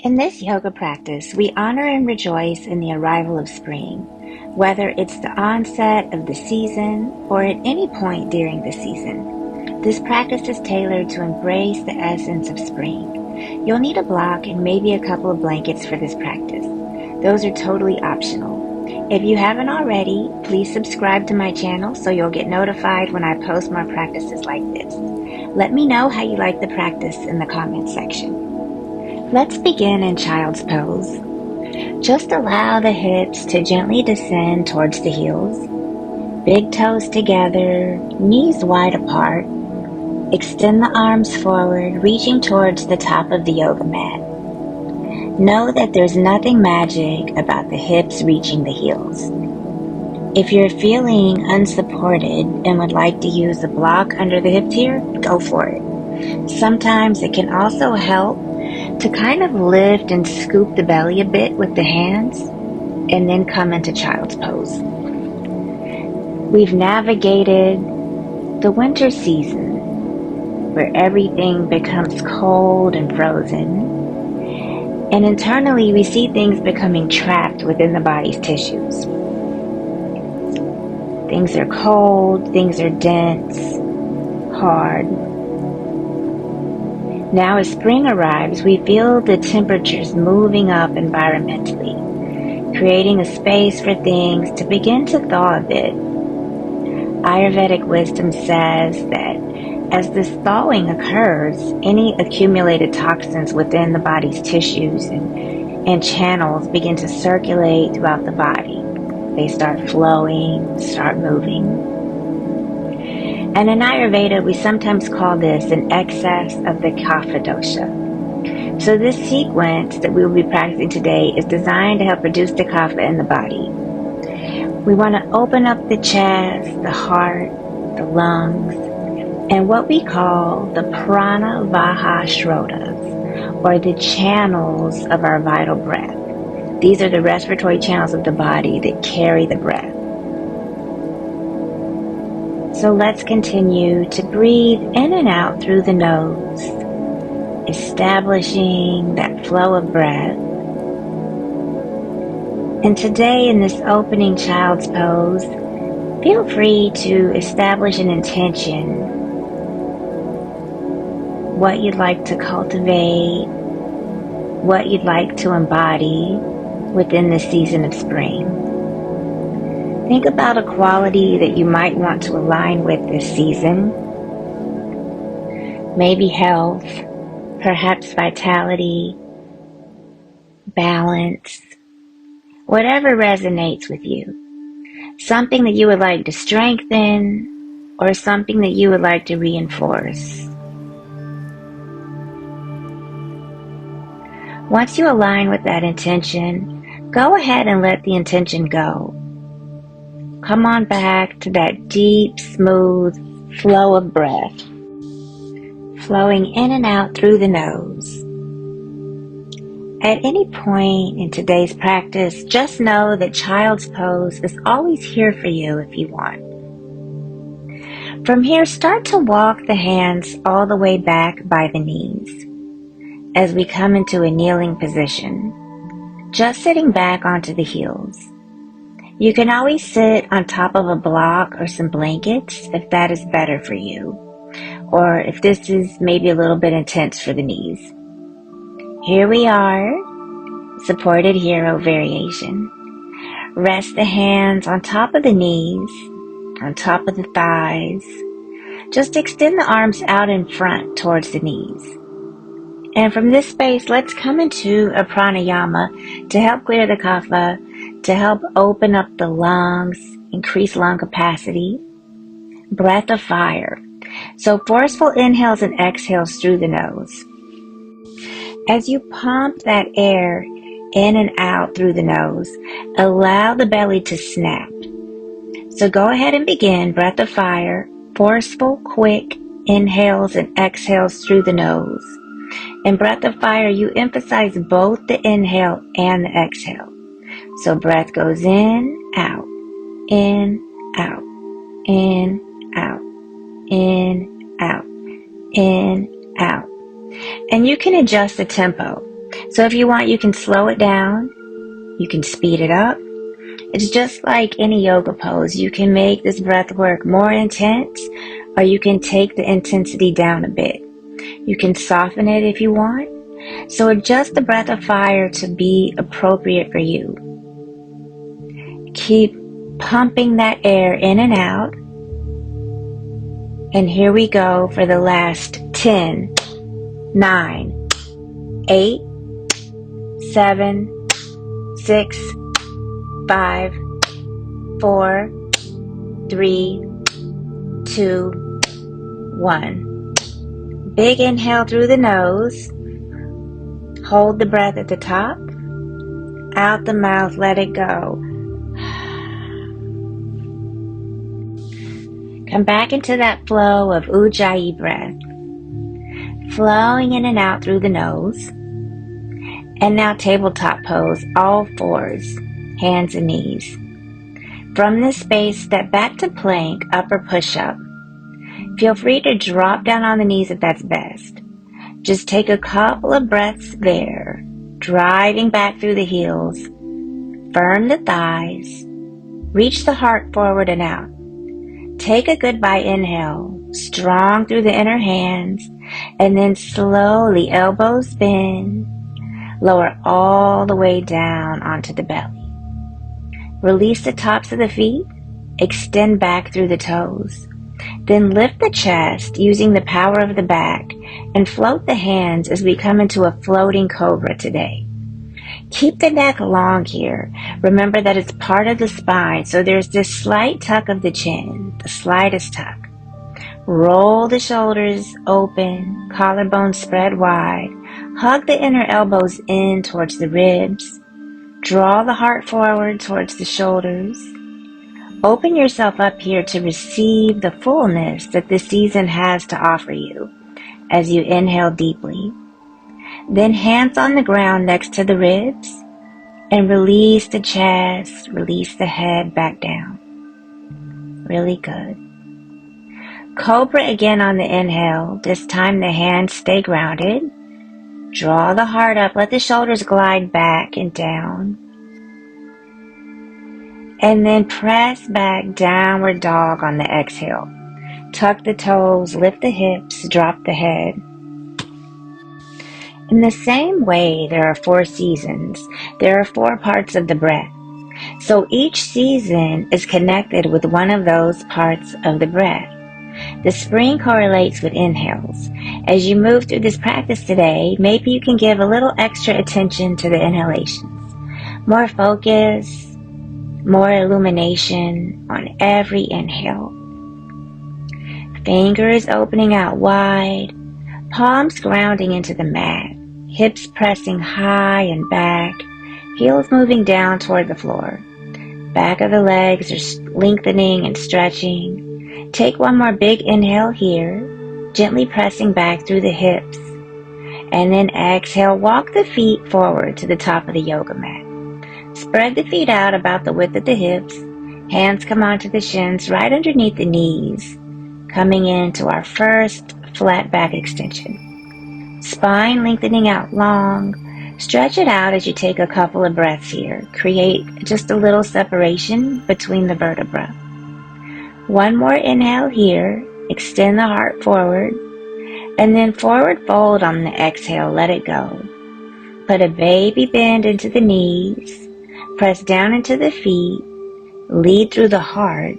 In this yoga practice, we honor and rejoice in the arrival of spring, whether it's the onset of the season or at any point during the season. This practice is tailored to embrace the essence of spring. You'll need a block and maybe a couple of blankets for this practice. Those are totally optional. If you haven't already, please subscribe to my channel so you'll get notified when I post more practices like this. Let me know how you like the practice in the comments section. Let's begin in child's pose. Just allow the hips to gently descend towards the heels. Big toes together, knees wide apart. Extend the arms forward, reaching towards the top of the yoga mat. Know that there's nothing magic about the hips reaching the heels. If you're feeling unsupported and would like to use a block under the hips here, go for it. Sometimes it can also help to kind of lift and scoop the belly a bit with the hands and then come into child's pose. We've navigated the winter season where everything becomes cold and frozen, and internally we see things becoming trapped within the body's tissues. Things are cold, things are dense, hard. Now as spring arrives, we feel the temperatures moving up environmentally, creating a space for things to begin to thaw a bit. Ayurvedic wisdom says that as this thawing occurs, any accumulated toxins within the body's tissues and channels begin to circulate throughout the body. They start flowing, start moving. And in Ayurveda, we sometimes call this an excess of the kapha dosha. So this sequence that we will be practicing today is designed to help reduce the kapha in the body. We want to open up the chest, the heart, the lungs, and what we call the prana vaha shrotas, or the channels of our vital breath. These are the respiratory channels of the body that carry the breath. So let's continue to breathe in and out through the nose, establishing that flow of breath. And today in this opening child's pose, feel free to establish an intention, what you'd like to cultivate, what you'd like to embody within the season of spring. Think about a quality that you might want to align with this season. Maybe health, perhaps vitality, balance, whatever resonates with you. Something that you would like to strengthen or something that you would like to reinforce. Once you align with that intention, go ahead and let the intention go. Come on back to that deep, smooth flow of breath, flowing in and out through the nose. At any point in today's practice, just know that child's pose is always here for you if you want. From here, start to walk the hands all the way back by the knees as we come into a kneeling position, just sitting back onto the heels. You can always sit on top of a block or some blankets if that is better for you, or if this is maybe a little bit intense for the knees. Here we are, supported hero variation. Rest the hands on top of the knees, on top of the thighs. Just extend the arms out in front towards the knees. And from this space, let's come into a pranayama to help clear the kapha, to help open up the lungs, increase lung capacity. Breath of fire. So forceful inhales and exhales through the nose. As you pump that air in and out through the nose, allow the belly to snap. So go ahead and begin. Breath of fire. Forceful, quick inhales and exhales through the nose. In breath of fire, you emphasize both the inhale and the exhale. So breath goes in, out, in, out, in, out, in, out, in, out. And you can adjust the tempo. So if you want, you can slow it down. You can speed it up. It's just like any yoga pose. You can make this breath work more intense, or you can take the intensity down a bit. You can soften it if you want. So adjust the breath of fire to be appropriate for you. Keep pumping that air in and out. And here we go for the last 10, 9, 8, 7, 6, 5, 4, 3, 2, 1. Big inhale through the nose. Hold the breath at the top. Out the mouth, let it go. Come back into that flow of Ujjayi breath. Flowing in and out through the nose. And now tabletop pose, all fours, hands and knees. From this space, step back to plank, up or push up. Feel free to drop down on the knees if that's best. Just take a couple of breaths there, driving back through the heels. Firm the thighs. Reach the heart forward and out. Take a goodbye inhale, strong through the inner hands, and then slowly elbows bend, lower all the way down onto the belly. Release the tops of the feet, extend back through the toes. Then lift the chest using the power of the back and float the hands as we come into a floating cobra today. Keep the neck long here. Remember that it's part of the spine, so there's this slight tuck of the chin, the slightest tuck. Roll the shoulders open, collarbone spread wide. Hug the inner elbows in towards the ribs. Draw the heart forward towards the shoulders. Open yourself up here to receive the fullness that this season has to offer you as you inhale deeply. Then hands on the ground next to the ribs and release the chest, release the head back down. Really good. Cobra again on the inhale. This time the hands stay grounded. Draw the heart up, let the shoulders glide back and down. And then press back, downward dog on the exhale. Tuck the toes, lift the hips, drop the head. In the same way, there are 4 seasons. There are 4 parts of the breath. So each season is connected with one of those parts of the breath. The spring correlates with inhales. As you move through this practice today, maybe you can give a little extra attention to the inhalations. More focus, more illumination on every inhale. Fingers opening out wide, palms grounding into the mat, hips pressing high and back, heels moving down toward the floor. Back of the legs are lengthening and stretching. Take one more big inhale here, gently pressing back through the hips. And then exhale, walk the feet forward to the top of the yoga mat. Spread the feet out about the width of the hips. Hands come onto the shins right underneath the knees, coming into our first flat back extension. Spine lengthening out long. Stretch it out as you take a couple of breaths here. Create just a little separation between the vertebrae. One more inhale here. Extend the heart forward. And then forward fold on the exhale. Let it go. Put a baby bend into the knees. Press down into the feet. Lead through the heart.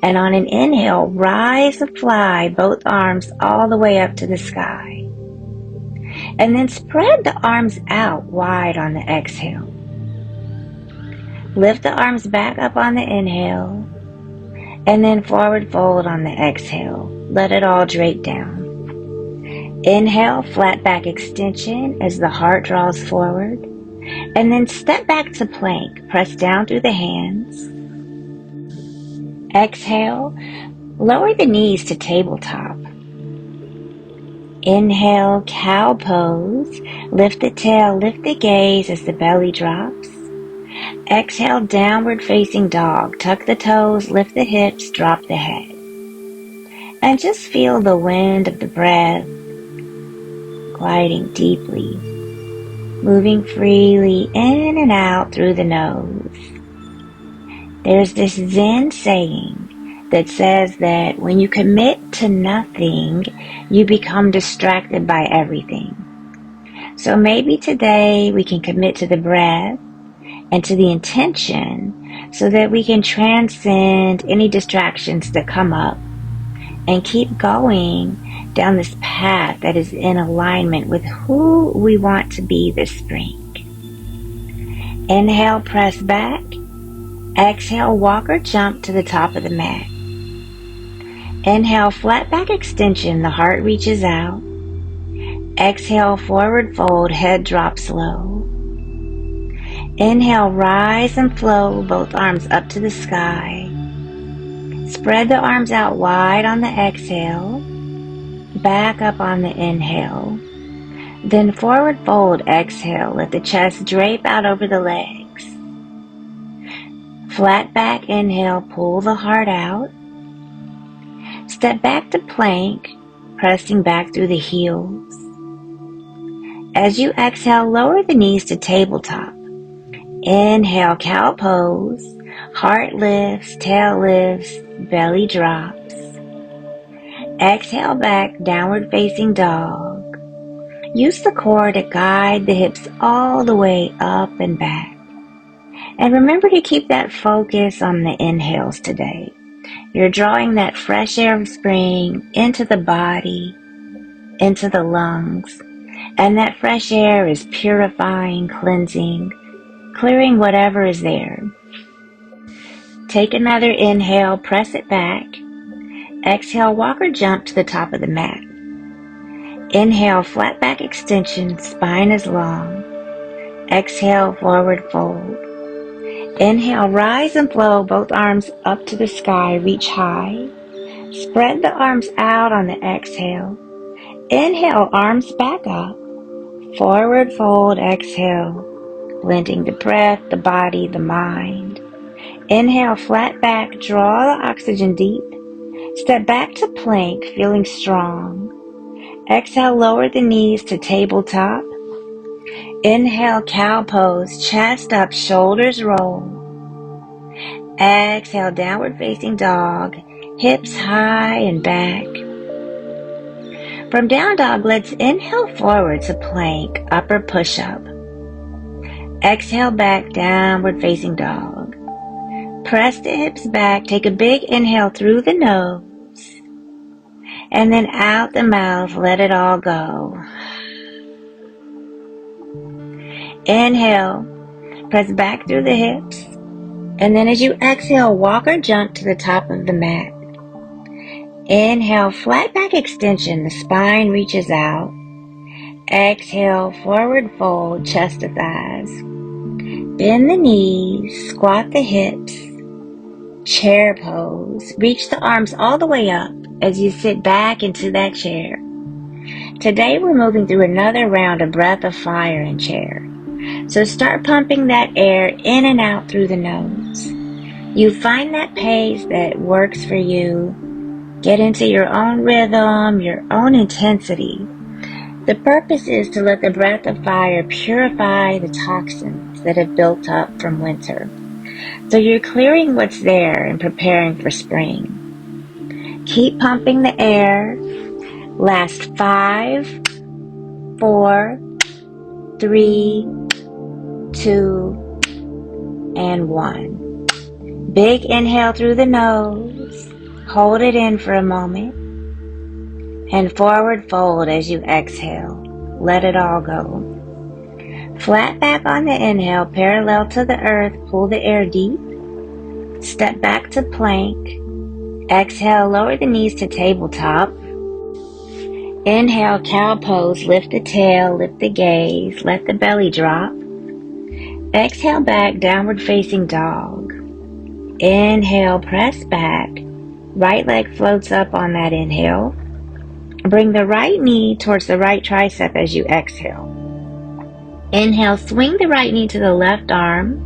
And on an inhale, rise to fly both arms all the way up to the sky. And then spread the arms out wide on the exhale. Lift the arms back up on the inhale. And then forward fold on the exhale. Let it all drape down. Inhale, flat back extension as the heart draws forward. And then step back to plank. Press down through the hands. Exhale, lower the knees to tabletop. Inhale, cow pose. Lift the tail, lift the gaze as the belly drops. Exhale, downward facing dog. Tuck the toes, lift the hips, drop the head. And just feel the wind of the breath gliding deeply moving freely in and out through the nose. There's this Zen saying that says that when you commit to nothing, you become distracted by everything. So maybe today we can commit to the breath and to the intention so that we can transcend any distractions that come up and keep going down this path that is in alignment with who we want to be this spring. Inhale, press back. Exhale, walk or jump to the top of the mat. Inhale, flat back extension, the heart reaches out. Exhale, forward fold, head drops low. Inhale, rise and flow, both arms up to the sky. Spread the arms out wide on the exhale. Back up on the inhale. Then forward fold, exhale. Let the chest drape out over the legs. Flat back, inhale, pull the heart out. Step back to plank, pressing back through the heels. As you exhale, lower the knees to tabletop. Inhale, cow pose. Heart lifts, tail lifts, belly drops. Exhale back, downward facing dog. Use the core to guide the hips all the way up and back. And remember to keep that focus on the inhales today. You're drawing that fresh air of spring into the body, into the lungs. And that fresh air is purifying, cleansing, clearing whatever is there. Take another inhale, press it back. Exhale, walk or jump to the top of the mat. Inhale, flat back extension, spine is long. Exhale, forward fold. Inhale, rise and flow, both arms up to the sky, reach high. Spread the arms out on the exhale. Inhale, arms back up. Forward fold, exhale, blending the breath, the body, the mind. Inhale, flat back, draw the oxygen deep. Step back to plank, feeling strong. Exhale, lower the knees to tabletop. Inhale, cow pose, chest up, shoulders roll. Exhale, downward facing dog, hips high and back. From down dog, let's inhale forward to plank, upper push-up. Exhale back, downward facing dog. Press the hips back, take a big inhale through the nose. And then out the mouth, let it all go. Inhale, press back through the hips. And then as you exhale, walk or jump to the top of the mat. Inhale, flat back extension, the spine reaches out. Exhale, forward fold, chest to thighs. Bend the knees, squat the hips. Chair pose. Reach the arms all the way up as you sit back into that chair. Today we're moving through another round of breath of fire in chair. So start pumping that air in and out through the nose. You find that pace that works for you. Get into your own rhythm, your own intensity. The purpose is to let the breath of fire purify the toxins that have built up from winter. So you're clearing what's there and preparing for spring. Keep pumping the air. Last 5, 4, 3, 2, and 1. Big inhale through the nose. Hold it in for a moment. And forward fold as you exhale. Let it all go. Flat back on the inhale, parallel to the earth, pull the air deep. Step back to plank. Exhale, lower the knees to tabletop. Inhale, cow pose, lift the tail, lift the gaze, let the belly drop. Exhale back, downward facing dog. Inhale, press back. Right leg floats up on that inhale. Bring the right knee towards the right tricep as you exhale. Inhale, swing the right knee to the left arm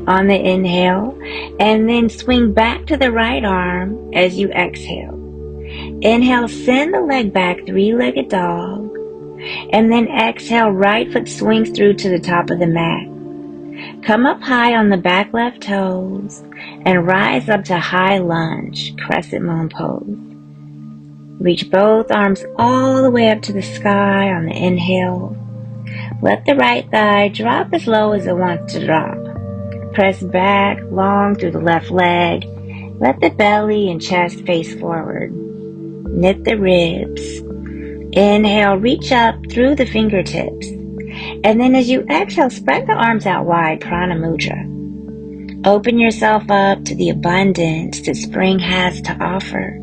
on the inhale, and then swing back to the right arm as you exhale. Inhale, send the leg back, three-legged dog. And then exhale, right foot swings through to the top of the mat. Come up high on the back left toes and rise up to high lunge, crescent moon pose. Reach both arms all the way up to the sky on the inhale. Let the right thigh drop as low as it wants to drop. Press back long through the left leg. Let the belly and chest face forward. Knit the ribs. Inhale, reach up through the fingertips. And then as you exhale, spread the arms out wide, prana mudra. Open yourself up to the abundance that spring has to offer.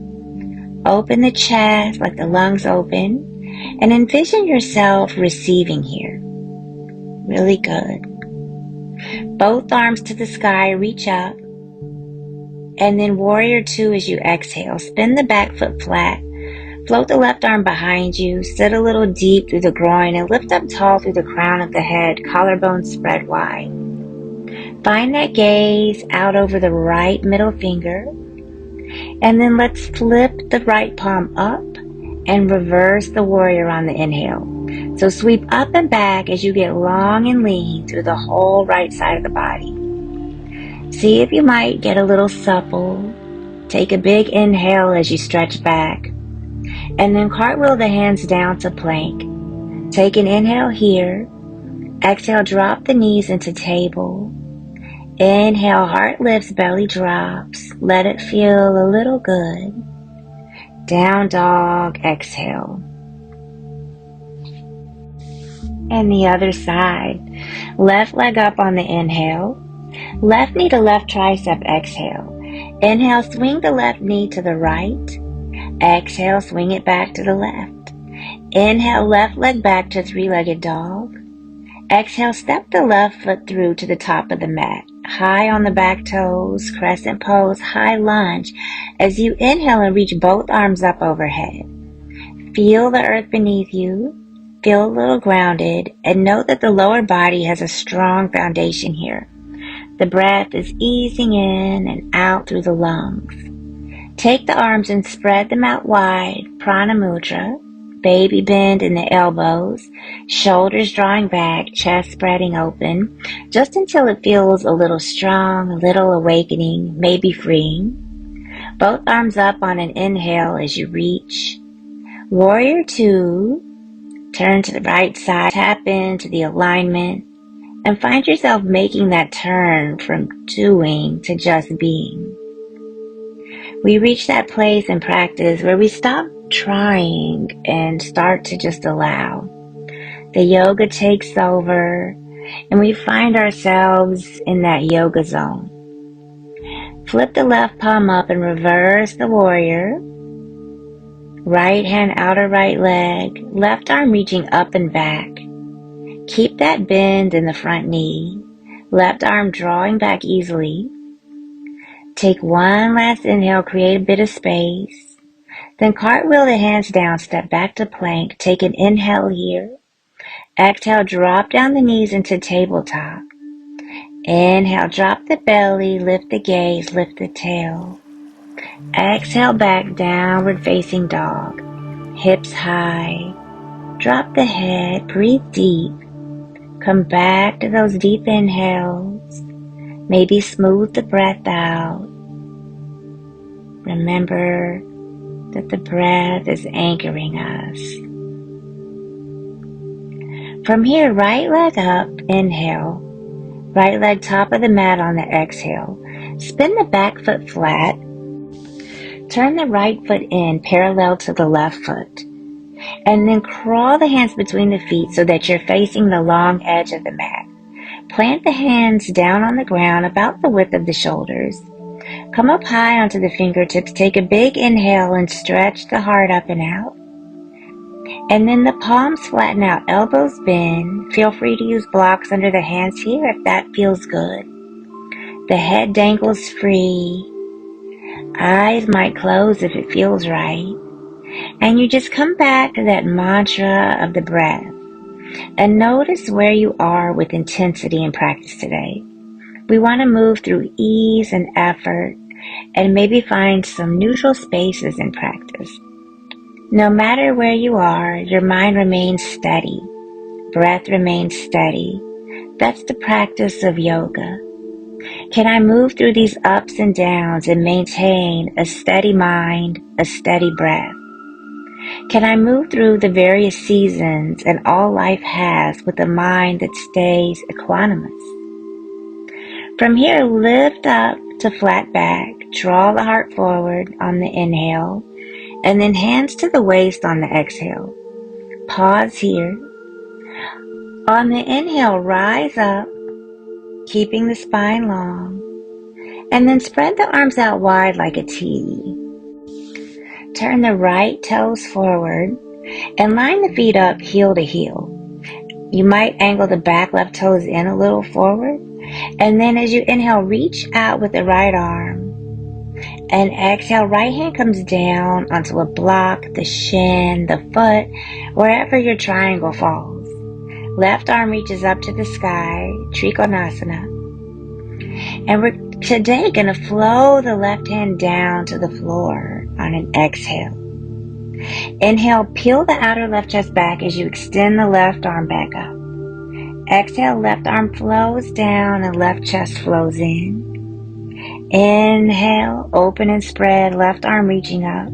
Open the chest, let the lungs open, and envision yourself receiving here. Really good. Both arms to the sky, reach up. And then warrior two as you exhale. Spin the back foot flat. Float the left arm behind you. Sit a little deep through the groin and lift up tall through the crown of the head. Collarbone spread wide. Find that gaze out over the right middle finger. And then let's flip the right palm up and reverse the warrior on the inhale. So sweep up and back as you get long and lean through the whole right side of the body. See if you might get a little supple. Take a big inhale as you stretch back. And then cartwheel the hands down to plank. Take an inhale here. Exhale, drop the knees into table. Inhale, heart lifts, belly drops. Let it feel a little good. Down dog, exhale. And the other side. Left leg up on the inhale. Left knee to left tricep, exhale. Inhale, swing the left knee to the right. Exhale, swing it back to the left. Inhale, left leg back to three-legged dog. Exhale, step the left foot through to the top of the mat. High on the back toes, crescent pose, high lunge. As you inhale and reach both arms up overhead. Feel the earth beneath you. Feel a little grounded and note that the lower body has a strong foundation here. The breath is easing in and out through the lungs. Take the arms and spread them out wide, prana mudra, baby bend in the elbows, shoulders drawing back, chest spreading open, just until it feels a little strong, a little awakening, maybe freeing. Both arms up on an inhale as you reach. Warrior two, turn to the right side, tap into the alignment, and find yourself making that turn from doing to just being. We reach that place in practice where we stop trying and start to just allow. The yoga takes over and we find ourselves in that yoga zone. Flip the left palm up and reverse the warrior. Right hand outer right leg, left arm reaching up and back. Keep that bend in the front knee, left arm drawing back easily. Take one last inhale, create a bit of space. Then cartwheel the hands down, step back to plank. Take an inhale here. Exhale, drop down the knees into tabletop. Inhale, drop the belly, lift the gaze, lift the tail. Exhale, back, downward facing dog. Hips high. Drop the head, breathe deep. Come back to those deep inhales. Maybe smooth the breath out. Remember that the breath is anchoring us. From here, right leg up, inhale. Right leg top of the mat on the exhale. Spin the back foot flat. Turn the right foot in parallel to the left foot. And then crawl the hands between the feet so that you're facing the long edge of the mat. Plant the hands down on the ground about the width of the shoulders. Come up high onto the fingertips. Take a big inhale and stretch the heart up and out. And then the palms flatten out, elbows bend. Feel free to use blocks under the hands here if that feels good. The head dangles free. Eyes might close if it feels right. And you just come back to that mantra of the breath. And notice where you are with intensity in practice today. We want to move through ease and effort and maybe find some neutral spaces in practice. No matter where you are, your mind remains steady. Breath remains steady. That's the practice of yoga. Can I move through these ups and downs and maintain a steady mind, a steady breath? Can I move through the various seasons and all life has with a mind that stays equanimous? From here, lift up to flat back, draw the heart forward on the inhale, and then hands to the waist on the exhale. Pause here. On the inhale, rise up, keeping the spine long, and then spread the arms out wide like a T. Turn the right toes forward and line the feet up heel to heel. You might angle the back left toes in a little forward, and then as you inhale, reach out with the right arm, and exhale, right hand comes down onto a block, the shin, the foot, wherever your triangle falls. Left arm reaches up to the sky, Trikonasana. And we're today going to flow the left hand down to the floor on an exhale. Inhale, peel the outer left chest back as you extend the left arm back up. Exhale, left arm flows down and left chest flows in. Inhale, open and spread, left arm reaching up.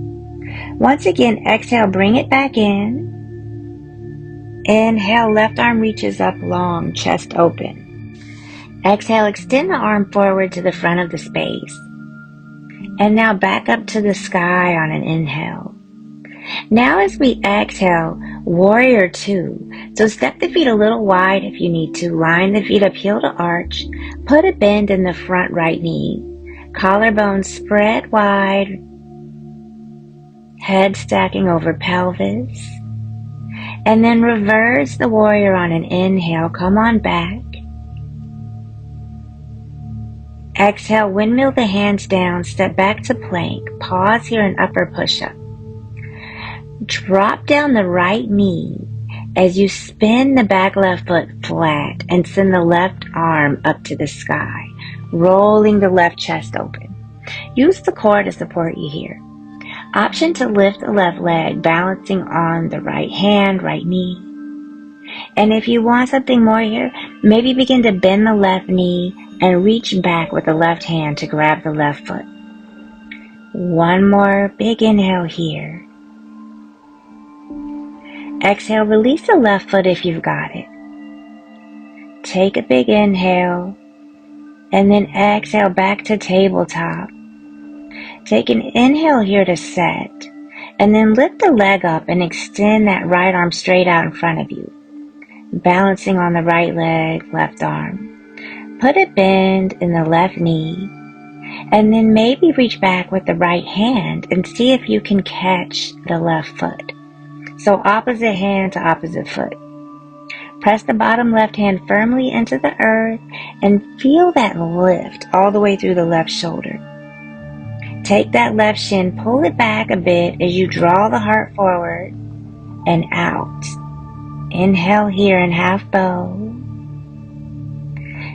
Once again, exhale, bring it back in. Inhale, left arm reaches up long, chest open. Exhale, extend the arm forward to the front of the space. And now back up to the sky on an inhale. Now as we exhale, warrior two. So step the feet a little wide if you need to. Line the feet up heel to arch. Put a bend in the front right knee. Collarbones spread wide. Head stacking over pelvis. And then reverse the warrior on an inhale. Come on back. Exhale, windmill the hands down. Step back to plank. Pause here in upper push-up. Drop down the right knee as you spin the back left foot flat and send the left arm up to the sky, rolling the left chest open. Use the core to support you here. Option to lift the left leg, balancing on the right hand, right knee. And if you want something more here, maybe begin to bend the left knee and reach back with the left hand to grab the left foot. One more big inhale here. Exhale, release the left foot if you've got it. Take a big inhale, and then exhale back to tabletop. Take an inhale here to set, and then lift the leg up and extend that right arm straight out in front of you, balancing on the right leg, left arm. Put a bend in the left knee, and then maybe reach back with the right hand and see if you can catch the left foot. So opposite hand to opposite foot. Press the bottom left hand firmly into the earth and feel that lift all the way through the left shoulder. Take that left shin, pull it back a bit as you draw the heart forward and out. Inhale here in half bow.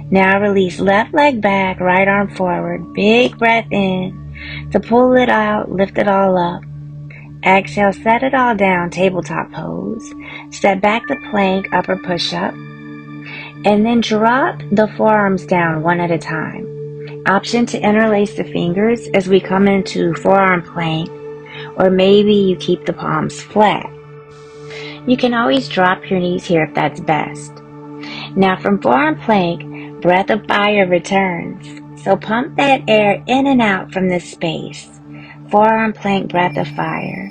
Now release left leg back, right arm forward. Big breath in. To pull it out, lift it all up. Exhale, set it all down, tabletop pose. Step back to plank, upper push-up. And then drop the forearms down one at a time. Option to interlace the fingers as we come into forearm plank, or maybe you keep the palms flat. You can always drop your knees here if that's best. Now from forearm plank, breath of fire returns. So pump that air in and out from this space. Forearm plank, breath of fire.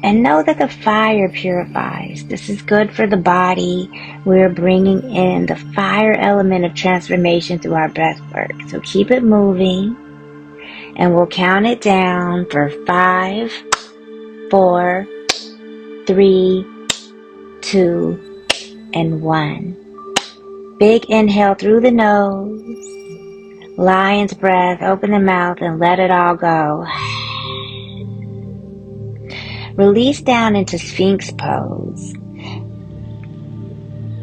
And know that the fire purifies. This is good for the body. We're bringing in the fire element of transformation through our breath work. So keep it moving. And we'll count it down for 5, 4, 3, 2, and 1. Big inhale through the nose. Lion's breath. Open the mouth and let it all go. Release down into Sphinx pose.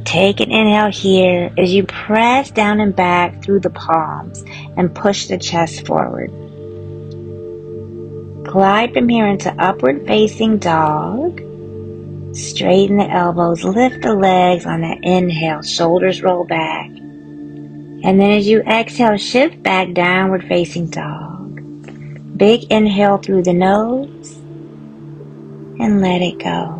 Take an inhale here as you press down and back through the palms and push the chest forward. Glide from here into upward facing dog. Straighten the elbows, lift the legs on that inhale, shoulders roll back. And then as you exhale, shift back, downward facing dog. Big inhale through the nose and let it go.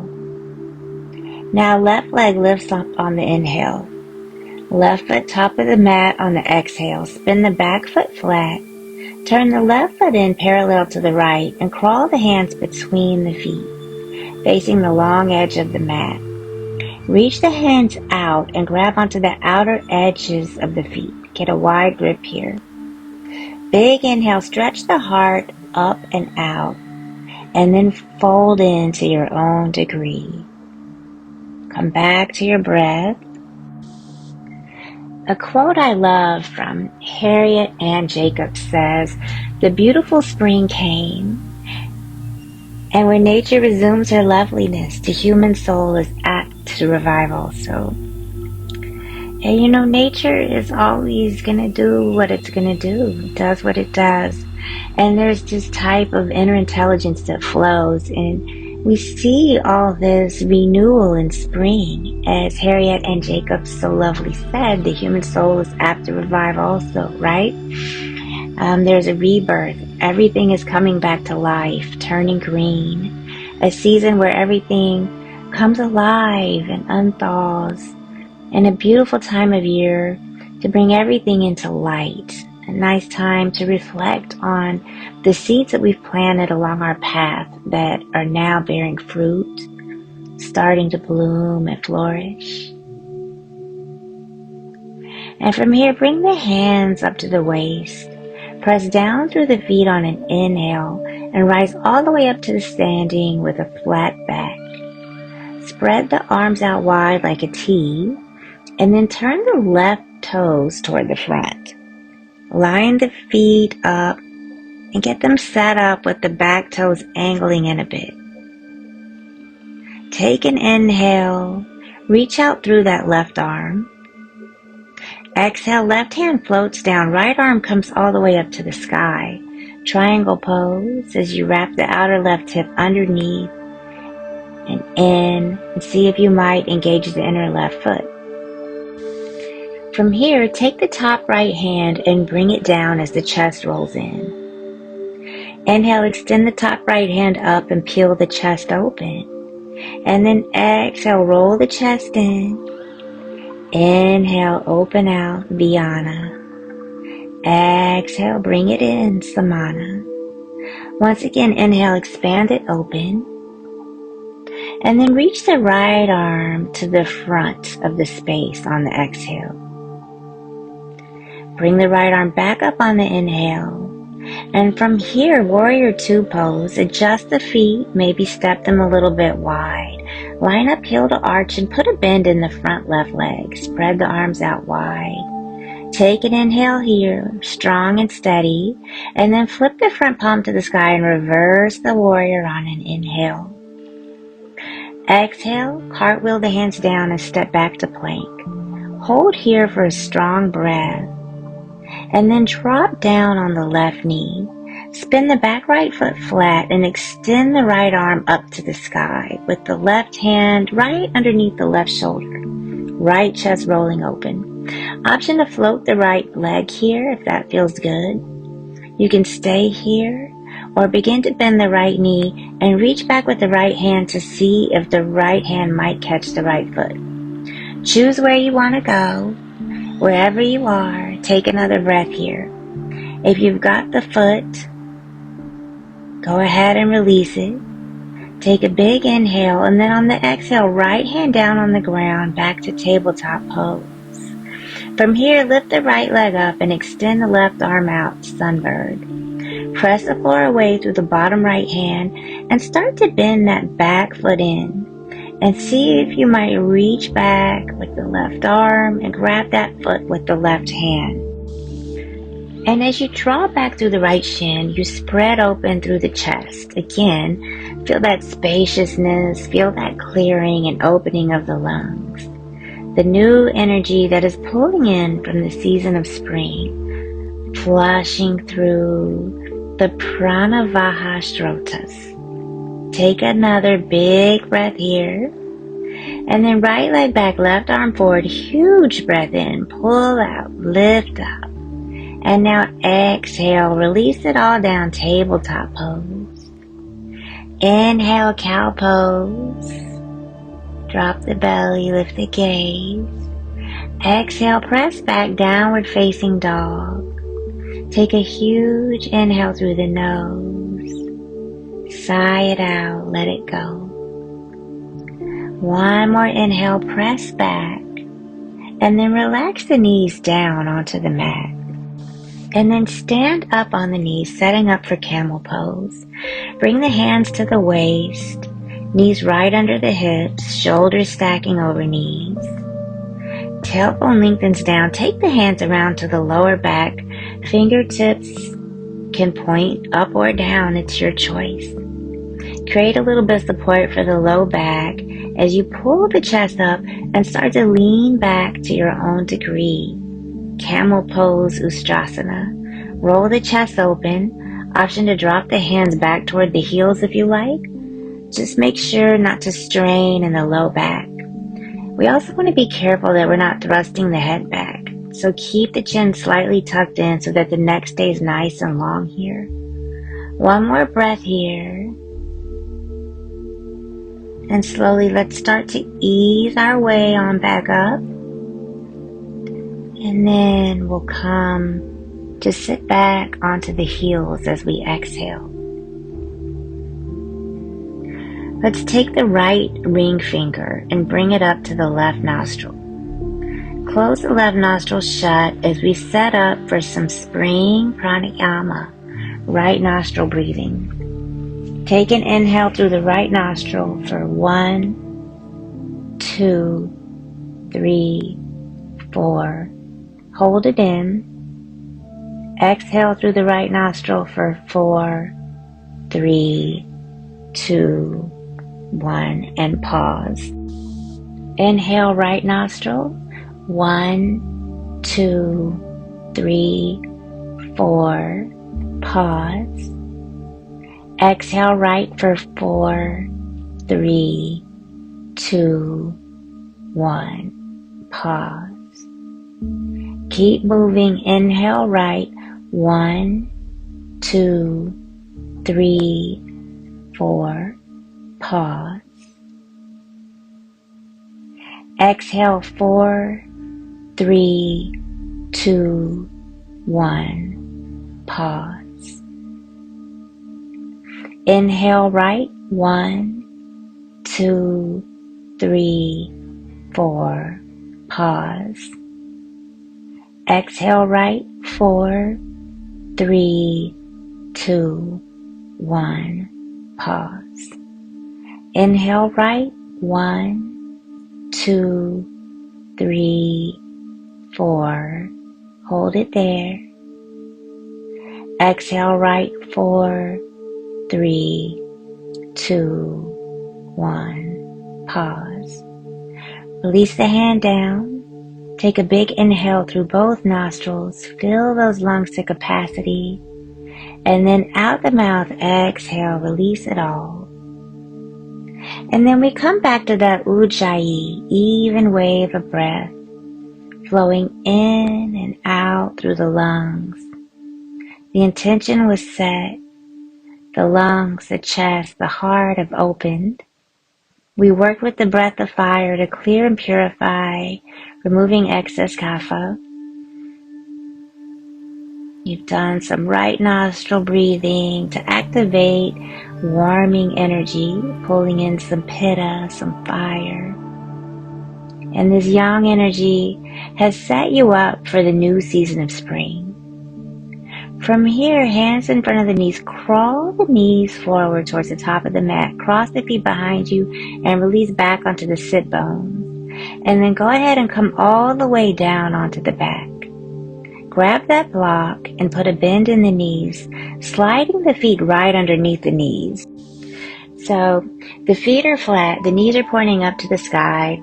Now left leg lifts up on the inhale. Left foot top of the mat on the exhale. Spin the back foot flat. Turn the left foot in parallel to the right and crawl the hands between the feet, facing the long edge of the mat. Reach the hands out and grab onto the outer edges of the feet. Get a wide grip here. Big inhale, stretch the heart up and out, and then fold into your own degree. Come back to your breath. A quote I love from Harriet Ann Jacobs says, "The beautiful spring came, and when nature resumes her loveliness, the human soul is apt to revive also." And you know, nature is always going to do what it's going to do. It does what it does. And there's this type of inner intelligence that flows. And we see all this renewal in spring. As Harriet Ann Jacobs so lovely said, the human soul is apt to revive also, right? There's a rebirth. Everything is coming back to life, turning green. A season where everything comes alive and unthaws. And a beautiful time of year to bring everything into light. A nice time to reflect on the seeds that we've planted along our path that are now bearing fruit, starting to bloom and flourish. And from here, bring the hands up to the waist. Press down through the feet on an inhale and rise all the way up to the standing with a flat back. Spread the arms out wide like a T. And then turn the left toes toward the front. Line the feet up and get them set up with the back toes angling in a bit. Take an inhale. Reach out through that left arm. Exhale, left hand floats down. Right arm comes all the way up to the sky. Triangle pose as you wrap the outer left hip underneath and in. And see if you might engage the inner left foot. From here, take the top right hand and bring it down as the chest rolls in. Inhale, extend the top right hand up and peel the chest open. And then exhale, roll the chest in. Inhale, open out, Dhyana. Exhale, bring it in, Samana. Once again, inhale, expand it open. And then reach the right arm to the front of the space on the exhale. Bring the right arm back up on the inhale. And from here, warrior two pose. Adjust the feet, maybe step them a little bit wide. Line up heel to arch and put a bend in the front left leg. Spread the arms out wide. Take an inhale here, strong and steady. And then flip the front palm to the sky and reverse the warrior on an inhale. Exhale, cartwheel the hands down and step back to plank. Hold here for a strong breath. And then drop down on the left knee. Spin the back right foot flat and extend the right arm up to the sky with the left hand right underneath the left shoulder. Right chest rolling open. Option to float the right leg here if that feels good. You can stay here or begin to bend the right knee and reach back with the right hand to see if the right hand might catch the right foot. Choose where you want to go. Wherever you are, take another breath here. If you've got the foot, go ahead and release it. Take a big inhale, and then on the exhale, right hand down on the ground, back to tabletop pose. From here, lift the right leg up and extend the left arm out, sunbird. Press the floor away through the bottom right hand and start to bend that back foot in. And see if you might reach back with the left arm and grab that foot with the left hand. And as you draw back through the right shin, you spread open through the chest. Again, feel that spaciousness, feel that clearing and opening of the lungs. The new energy that is pulling in from the season of spring, flushing through, the pranayama. Take another big breath here. And then right leg back, left arm forward, huge breath in, pull out, lift up. And now exhale, release it all down, tabletop pose. Inhale, cow pose. Drop the belly, lift the gaze. Exhale, press back, downward facing dog. Take a huge inhale through the nose. Sigh it out, let it go. One more inhale, press back, and then relax the knees down onto the mat. And then stand up on the knees, setting up for camel pose. Bring the hands to the waist, knees right under the hips, shoulders stacking over knees. Tailbone lengthens down. Take the hands around to the lower back. Fingertips can point up or down, it's your choice. Create a little bit of support for the low back as you pull the chest up and start to lean back to your own degree. Camel pose, Ustrasana. Roll the chest open. Option to drop the hands back toward the heels if you like. Just make sure not to strain in the low back. We also want to be careful that we're not thrusting the head back. So keep the chin slightly tucked in so that the neck stays nice and long here. One more breath here. And slowly let's start to ease our way on back up. And then we'll come to sit back onto the heels as we exhale. Let's take the right ring finger and bring it up to the left nostril. Close the left nostril shut as we set up for some spring pranayama, right nostril breathing. Take an inhale through the right nostril for 1, 2, 3, 4. Hold it in. Exhale through the right nostril for 4, 3, 2, 1, and pause. Inhale right nostril. 1, 2, 3, 4. Pause. Exhale right for 4, 3, 2, 1. Pause. Keep moving. Inhale right. 1, 2, 3, 4. Pause. Exhale 4, 3, 2, 1. Pause. Inhale right. 1, 2, 3, 4. Pause. Exhale right. 4, 3, 2, 1. Pause. Inhale right. 1, 2, 3, 4. Hold it there. Exhale right. 4, 3, 2, 1. Pause. Release the hand down. Take a big inhale through both nostrils. Fill those lungs to capacity. And then out the mouth, exhale, release it all. And then we come back to that Ujjayi, even wave of breath, flowing in and out through the lungs. The intention was set. The lungs, the chest, the heart have opened. We work with the breath of fire to clear and purify, removing excess kapha. You've done some right nostril breathing to activate warming energy, pulling in some pitta, some fire. And this yang energy has set you up for the new season of spring. From here, hands in front of the knees, crawl the knees forward towards the top of the mat, cross the feet behind you, and release back onto the sit bones. And then go ahead and come all the way down onto the back. Grab that block and put a bend in the knees, sliding the feet right underneath the knees. So the feet are flat, the knees are pointing up to the sky,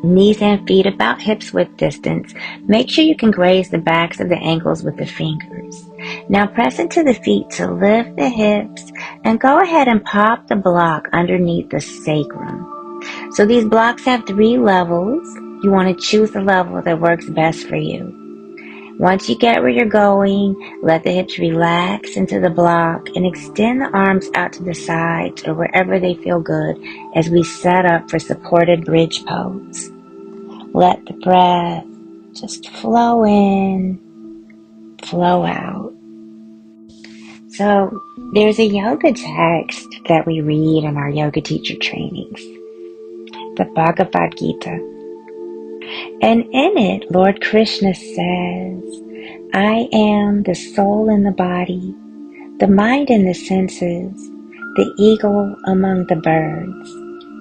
knees and feet about hips width distance. Make sure you can graze the backs of the ankles with the fingers. Now press into the feet to lift the hips and go ahead and pop the block underneath the sacrum. So these blocks have 3 levels. You want to choose the level that works best for you. Once you get where you're going, let the hips relax into the block and extend the arms out to the sides or wherever they feel good as we set up for supported bridge pose. Let the breath just flow in, flow out. So there's a yoga text that we read in our yoga teacher trainings, the Bhagavad Gita. And in it, Lord Krishna says, I am the soul in the body, the mind in the senses, the eagle among the birds,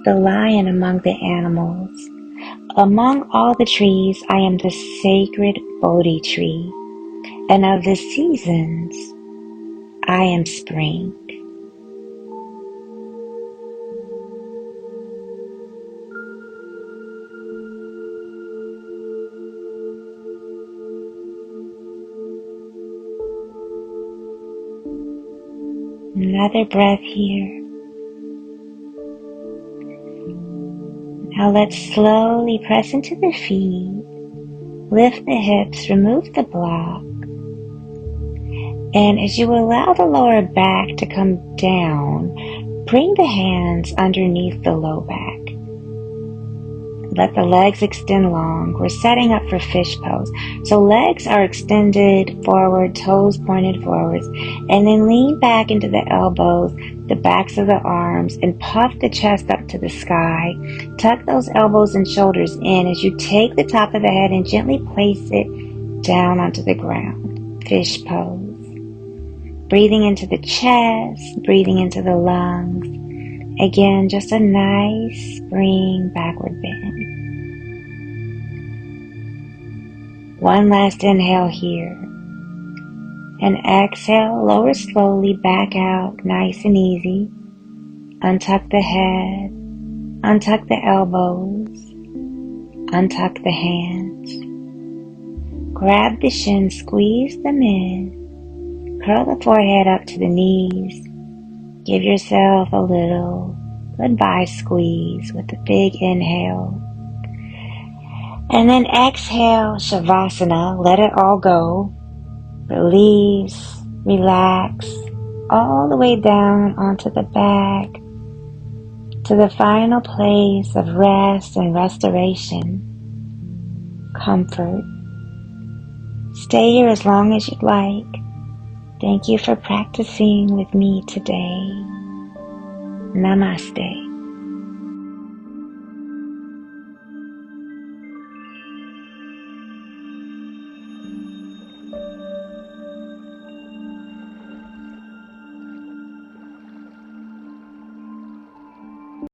the lion among the animals. Among all the trees, I am the sacred Bodhi tree, and of the seasons, I am spring. Another breath here. Now let's slowly press into the feet, lift the hips, remove the block. And as you allow the lower back to come down, bring the hands underneath the low back. Let the legs extend long. We're setting up for fish pose. So legs are extended forward, toes pointed forwards, and then lean back into the elbows, the backs of the arms, and puff the chest up to the sky. Tuck those elbows and shoulders in as you take the top of the head and gently place it down onto the ground. Fish pose. Breathing into the chest, breathing into the lungs. Again, just a nice spring backward bend. One last inhale here. And exhale, lower slowly back out, nice and easy. Untuck the head, untuck the elbows, untuck the hands. Grab the shins, squeeze them in. Curl the forehead up to the knees. Give yourself a little goodbye squeeze with a big inhale. And then exhale, Shavasana, let it all go. Release, relax, all the way down onto the back to the final place of rest and restoration, comfort. Stay here as long as you'd like. Thank you for practicing with me today. Namaste.